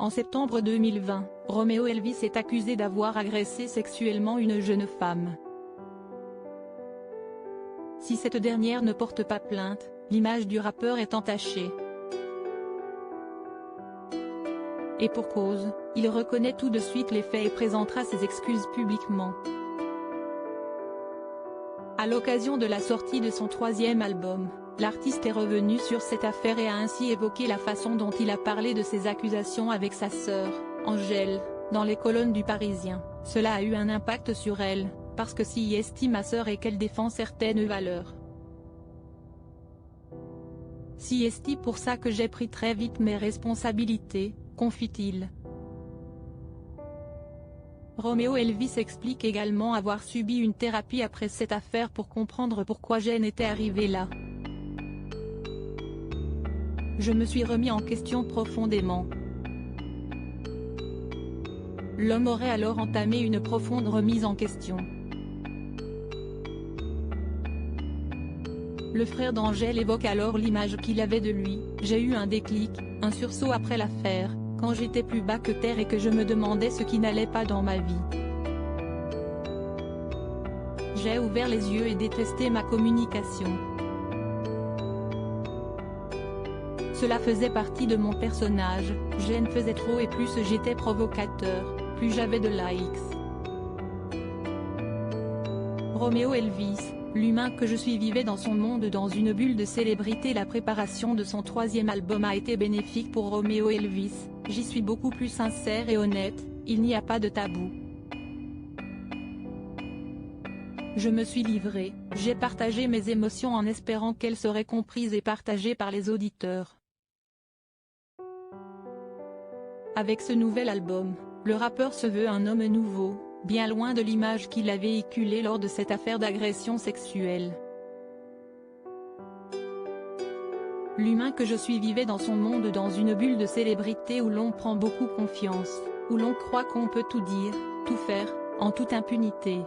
En septembre 2020, Romeo Elvis est accusé d'avoir agressé sexuellement une jeune femme. Si cette dernière ne porte pas plainte, l'image du rappeur est entachée. Et pour cause, il reconnaît tout de suite les faits et présentera ses excuses publiquement. À l'occasion de la sortie de son 3e album, l'artiste est revenu sur cette affaire et a ainsi évoqué la façon dont il a parlé de ses accusations avec sa sœur, Angèle, dans les colonnes du Parisien. Cela a eu un impact sur elle, parce que si estime ma sœur et qu'elle défend certaines valeurs. Si est pour ça que j'ai pris très vite mes responsabilités, confie-t-il. Romeo Elvis explique également avoir subi une thérapie après cette affaire pour comprendre pourquoi j'en étais arrivé là. Je me suis remis en question profondément. L'homme aurait alors entamé une profonde remise en question. Le frère d'Angèle évoque alors l'image qu'il avait de lui. J'ai eu un déclic, un sursaut après l'affaire, quand j'étais plus bas que terre et que je me demandais ce qui n'allait pas dans ma vie. J'ai ouvert les yeux et détesté ma communication. Cela faisait partie de mon personnage, j'en faisais trop et plus j'étais provocateur, plus j'avais de likes. Romeo Elvis, l'humain que je suis vivait dans son monde dans une bulle de célébrité. La préparation de son 3e album a été bénéfique pour Romeo Elvis, j'y suis beaucoup plus sincère et honnête, il n'y a pas de tabou. Je me suis livré, j'ai partagé mes émotions en espérant qu'elles seraient comprises et partagées par les auditeurs. Avec ce nouvel album, le rappeur se veut un homme nouveau, bien loin de l'image qu'il a véhiculée lors de cette affaire d'agression sexuelle. L'humain que je suis vivait dans son monde dans une bulle de célébrité où l'on prend beaucoup confiance, où l'on croit qu'on peut tout dire, tout faire, en toute impunité.